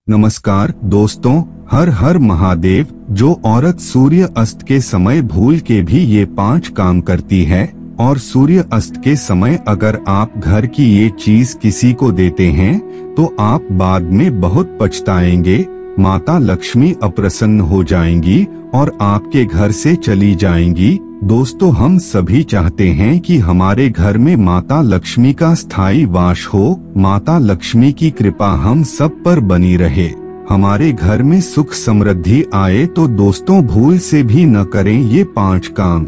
नमस्कार दोस्तों, हर हर महादेव। जो औरत सूर्य अस्त के समय भूल के भी ये 5 काम करती है और सूर्य अस्त के समय अगर आप घर की ये चीज किसी को देते हैं तो आप बाद में बहुत पछताएंगे। माता लक्ष्मी अप्रसन्न हो जाएंगी और आपके घर से चली जाएंगी। दोस्तों, हम सभी चाहते हैं कि हमारे घर में माता लक्ष्मी का स्थायी वास हो। माता लक्ष्मी की कृपा हम सब पर बनी रहे, हमारे घर में सुख समृद्धि आए। तो दोस्तों, भूल से भी न करें ये 5 काम।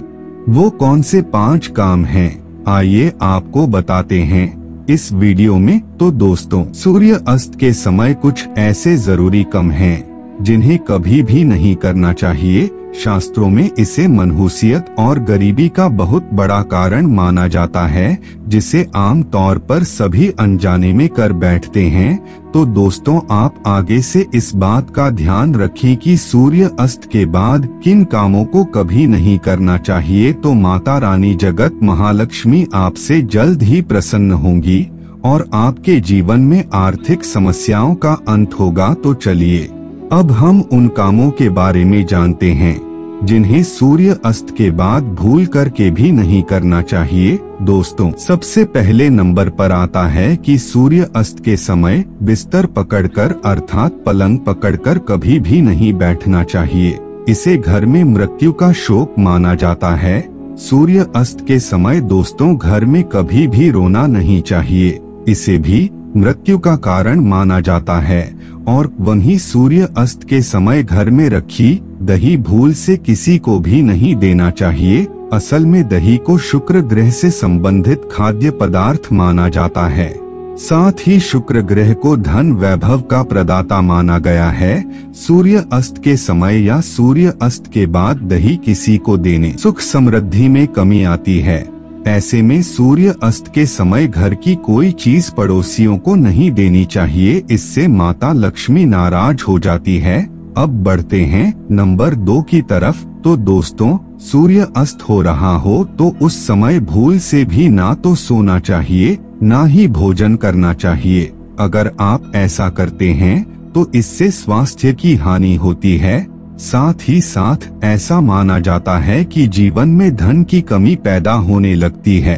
वो कौन से 5 काम हैं? आइए आपको बताते हैं इस वीडियो में। तो दोस्तों, सूर्य अस्त के समय कुछ ऐसे जरूरी काम हैं जिन्हें कभी भी नहीं करना चाहिए। शास्त्रों में इसे मनहूसियत और गरीबी का बहुत बड़ा कारण माना जाता है, जिसे आम तौर पर सभी अनजाने में कर बैठते हैं। तो दोस्तों, आप आगे से इस बात का ध्यान रखें कि सूर्य अस्त के बाद किन कामों को कभी नहीं करना चाहिए। तो माता रानी जगत महालक्ष्मी आपसे जल्द ही प्रसन्न होंगी और आपके जीवन में आर्थिक समस्याओं का अंत होगा। तो चलिए अब हम उन कामों के बारे में जानते हैं जिन्हें सूर्य अस्त के बाद भूल करके भी नहीं करना चाहिए। दोस्तों, सबसे पहले नंबर पर आता है कि सूर्य अस्त के समय बिस्तर पकड़कर अर्थात पलंग पकड़कर कभी भी नहीं बैठना चाहिए। इसे घर में मृत्यु का शोक माना जाता है। सूर्य अस्त के समय दोस्तों, घर में कभी भी रोना नहीं चाहिए, इसे भी मृत्यु का कारण माना जाता है। और वहीं सूर्य अस्त के समय घर में रखी दही भूल से किसी को भी नहीं देना चाहिए। असल में दही को शुक्र ग्रह से संबंधित खाद्य पदार्थ माना जाता है। साथ ही शुक्र ग्रह को धन वैभव का प्रदाता माना गया है। सूर्य अस्त के समय या सूर्य अस्त के बाद दही किसी को देने सुख समृद्धि में कमी आती है। ऐसे में सूर्य अस्त के समय घर की कोई चीज पड़ोसियों को नहीं देनी चाहिए, इससे माता लक्ष्मी नाराज हो जाती है। अब बढ़ते हैं नंबर 2 की तरफ। तो दोस्तों, सूर्य अस्त हो रहा हो तो उस समय भूल से भी ना तो सोना चाहिए ना ही भोजन करना चाहिए। अगर आप ऐसा करते हैं तो इससे स्वास्थ्य की हानि होती है। साथ ही साथ ऐसा माना जाता है कि जीवन में धन की कमी पैदा होने लगती है,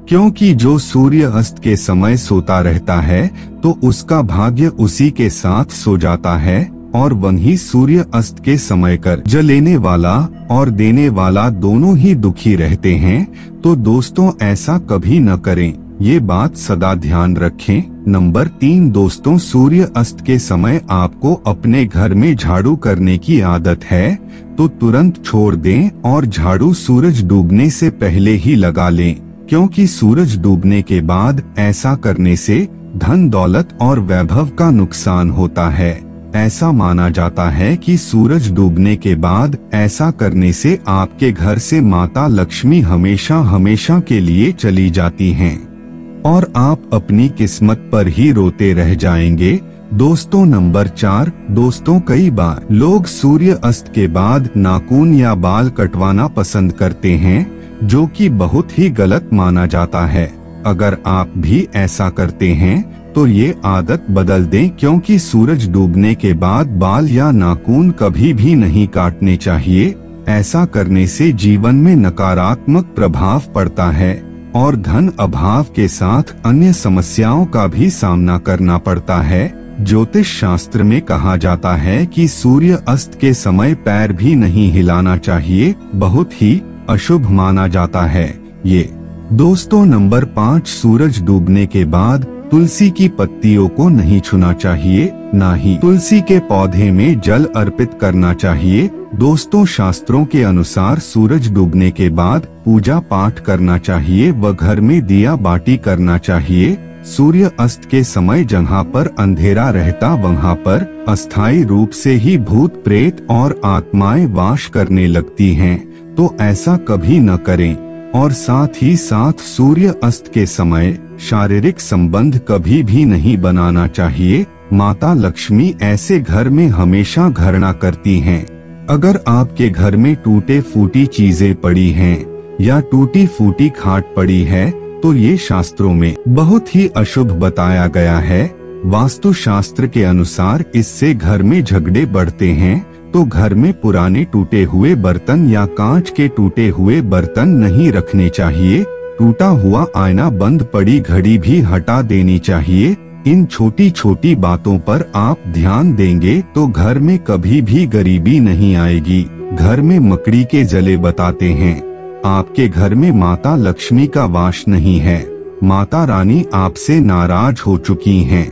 क्योंकि जो सूर्य अस्त के समय सोता रहता है तो उसका भाग्य उसी के साथ सो जाता है। और वहीं सूर्य अस्त के समय कर्ज लेने वाला और देने वाला दोनों ही दुखी रहते हैं। तो दोस्तों, ऐसा कभी न करें, ये बात सदा ध्यान रखें। नंबर 3 दोस्तों, सूर्य अस्त के समय आपको अपने घर में झाड़ू करने की आदत है तो तुरंत छोड़ दें और झाड़ू सूरज डूबने से पहले ही लगा लें, क्योंकि सूरज डूबने के बाद ऐसा करने से धन दौलत और वैभव का नुकसान होता है। ऐसा माना जाता है कि सूरज डूबने के बाद ऐसा करने से आपके घर से माता लक्ष्मी हमेशा हमेशा के लिए चली जाती हैं और आप अपनी किस्मत पर ही रोते रह जाएंगे। दोस्तों, नंबर 4 दोस्तों, कई बार लोग सूर्य अस्त के बाद नाखून या बाल कटवाना पसंद करते हैं, जो कि बहुत ही गलत माना जाता है। अगर आप भी ऐसा करते हैं तो ये आदत बदल दें, क्योंकि सूरज डूबने के बाद बाल या नाखून कभी भी नहीं काटने चाहिए। ऐसा करने से जीवन में नकारात्मक प्रभाव पड़ता है और धन अभाव के साथ अन्य समस्याओं का भी सामना करना पड़ता है। ज्योतिष शास्त्र में कहा जाता है कि सूर्य अस्त के समय पैर भी नहीं हिलाना चाहिए, बहुत ही अशुभ माना जाता है ये। दोस्तों, नंबर 5 सूरज डूबने के बाद तुलसी की पत्तियों को नहीं छूना चाहिए, ना ही तुलसी के पौधे में जल अर्पित करना चाहिए। दोस्तों, शास्त्रों के अनुसार सूरज डूबने के बाद पूजा पाठ करना चाहिए व घर में दिया बाती करना चाहिए। सूर्य अस्त के समय जहाँ पर अंधेरा रहता वहाँ पर अस्थायी रूप से ही भूत प्रेत और आत्माएं वास करने लगती हैं, तो ऐसा कभी न करें। और साथ ही साथ सूर्य अस्त के समय शारीरिक संबंध कभी भी नहीं बनाना चाहिए। माता लक्ष्मी ऐसे घर में हमेशा घृणा करती हैं। अगर आपके घर में टूटे फूटी चीजें पड़ी हैं या टूटी फूटी खाट पड़ी है तो ये शास्त्रों में बहुत ही अशुभ बताया गया है। वास्तु शास्त्र के अनुसार इससे घर में झगड़े बढ़ते हैं, तो घर में पुराने टूटे हुए बर्तन या कांच के टूटे हुए बर्तन नहीं रखने चाहिए। टूटा हुआ आईना, बंद पड़ी घड़ी भी हटा देनी चाहिए। इन छोटी छोटी बातों पर आप ध्यान देंगे तो घर में कभी भी गरीबी नहीं आएगी। घर में मकड़ी के जले बताते हैं आपके घर में माता लक्ष्मी का वास नहीं है, माता रानी आपसे नाराज हो चुकी हैं।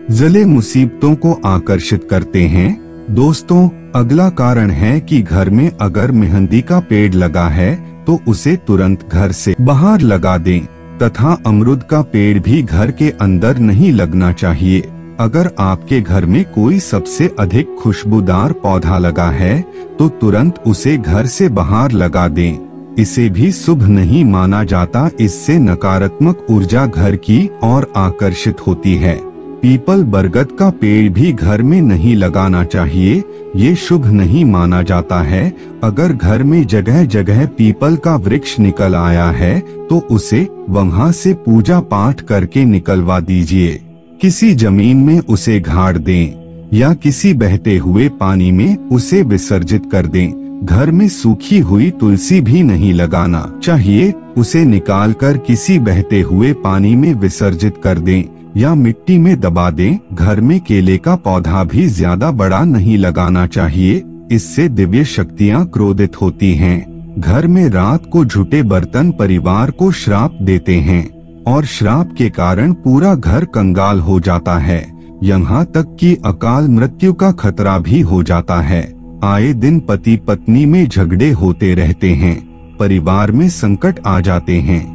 जले मुसीबतों को आकर्षित करते हैं। दोस्तों, अगला कारण है कि घर में अगर मेहंदी का पेड़ लगा है तो उसे तुरंत घर से बाहर लगा दें, तथा अमरूद का पेड़ भी घर के अंदर नहीं लगना चाहिए। अगर आपके घर में कोई सबसे अधिक खुशबूदार पौधा लगा है तो तुरंत उसे घर से बाहर लगा दें। इसे भी शुभ नहीं माना जाता। इससे नकारात्मक ऊर्जा घर की ओर आकर्षित होती है। पीपल बरगद का पेड़ भी घर में नहीं लगाना चाहिए, ये शुभ नहीं माना जाता है। अगर घर में जगह जगह पीपल का वृक्ष निकल आया है तो उसे वहां से पूजा पाठ करके निकलवा दीजिए। किसी जमीन में उसे गाड़ दें या किसी बहते हुए पानी में उसे विसर्जित कर दें। घर में सूखी हुई तुलसी भी नहीं लगाना चाहिए, उसे निकालकर किसी बहते हुए पानी में विसर्जित कर दें या मिट्टी में दबा दें। घर में केले का पौधा भी ज्यादा बड़ा नहीं लगाना चाहिए, इससे दिव्य शक्तियां क्रोधित होती हैं। घर में रात को झूठे बर्तन परिवार को श्राप देते हैं और श्राप के कारण पूरा घर कंगाल हो जाता है। यहाँ तक कि अकाल मृत्यु का खतरा भी हो जाता है। आए दिन पति पत्नी में झगड़े होते रहते हैं, परिवार में संकट आ जाते हैं।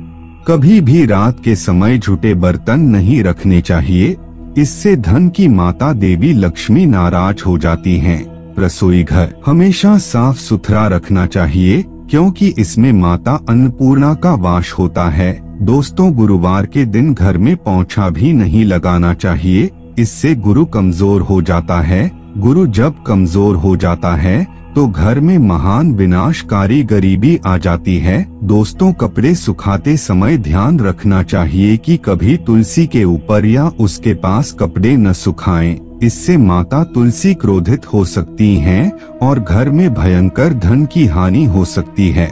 कभी भी रात के समय झूठे बर्तन नहीं रखने चाहिए, इससे धन की माता देवी लक्ष्मी नाराज हो जाती हैं। रसोई घर हमेशा साफ सुथरा रखना चाहिए क्योंकि इसमें माता अन्नपूर्णा का वास होता है। दोस्तों, गुरुवार के दिन घर में पोंछा भी नहीं लगाना चाहिए, इससे गुरु कमजोर हो जाता है। गुरु जब कमजोर हो जाता है तो घर में महान विनाशकारी गरीबी आ जाती है। दोस्तों, कपड़े सुखाते समय ध्यान रखना चाहिए कि कभी तुलसी के ऊपर या उसके पास कपड़े न सुखाएं, इससे माता तुलसी क्रोधित हो सकती हैं और घर में भयंकर धन की हानि हो सकती है।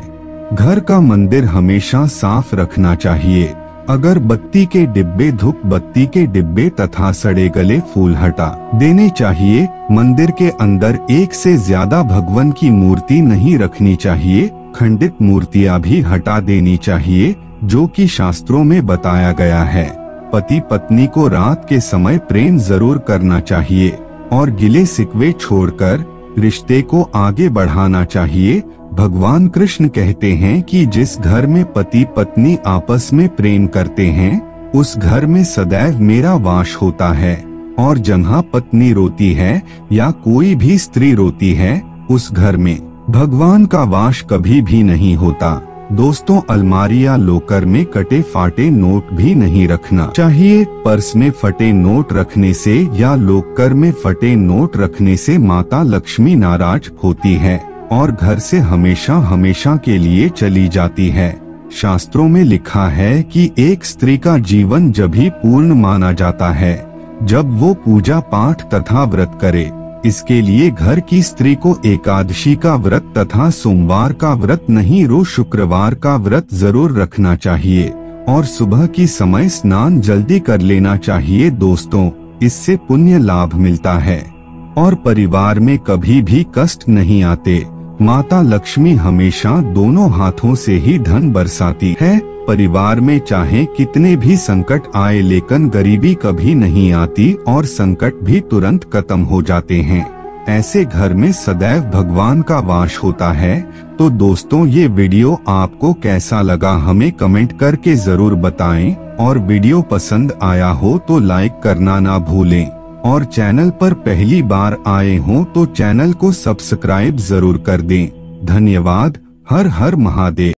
घर का मंदिर हमेशा साफ रखना चाहिए। अगर बत्ती के डिब्बे, धूप बत्ती के डिब्बे तथा सड़े गले फूल हटा देने चाहिए। मंदिर के अंदर एक से ज्यादा भगवान की मूर्ति नहीं रखनी चाहिए। खंडित मूर्तियां भी हटा देनी चाहिए, जो कि शास्त्रों में बताया गया है। पति पत्नी को रात के समय प्रेम जरूर करना चाहिए और गिले शिकवे छोड़कर रिश्ते को आगे बढ़ाना चाहिए। भगवान कृष्ण कहते हैं कि जिस घर में पति पत्नी आपस में प्रेम करते हैं उस घर में सदैव मेरा वास होता है, और जहाँ पत्नी रोती है या कोई भी स्त्री रोती है उस घर में भगवान का वास कभी भी नहीं होता। दोस्तों, अलमारी या लॉकर में कटे फाटे नोट भी नहीं रखना चाहिए। पर्स में फटे नोट रखने से या लॉकर में फटे नोट रखने से माता लक्ष्मी नाराज होती है और घर से हमेशा हमेशा के लिए चली जाती है। शास्त्रों में लिखा है कि एक स्त्री का जीवन जब ही पूर्ण माना जाता है जब वो पूजा पाठ तथा व्रत करे। इसके लिए घर की स्त्री को एकादशी का व्रत तथा सोमवार का व्रत नहीं, रोज शुक्रवार का व्रत जरूर रखना चाहिए और सुबह की समय स्नान जल्दी कर लेना चाहिए। दोस्तों, इससे पुण्य लाभ मिलता है और परिवार में कभी भी कष्ट नहीं आते। माता लक्ष्मी हमेशा दोनों हाथों से ही धन बरसाती है। परिवार में चाहे कितने भी संकट आए लेकिन गरीबी कभी नहीं आती और संकट भी तुरंत खत्म हो जाते हैं। ऐसे घर में सदैव भगवान का वास होता है। तो दोस्तों, ये वीडियो आपको कैसा लगा हमें कमेंट करके जरूर बताएं और वीडियो पसंद आया हो तो लाइक करना ना भूलें और चैनल पर पहली बार आए हो तो चैनल को सब्सक्राइब जरूर कर दें। धन्यवाद। हर हर महादेव।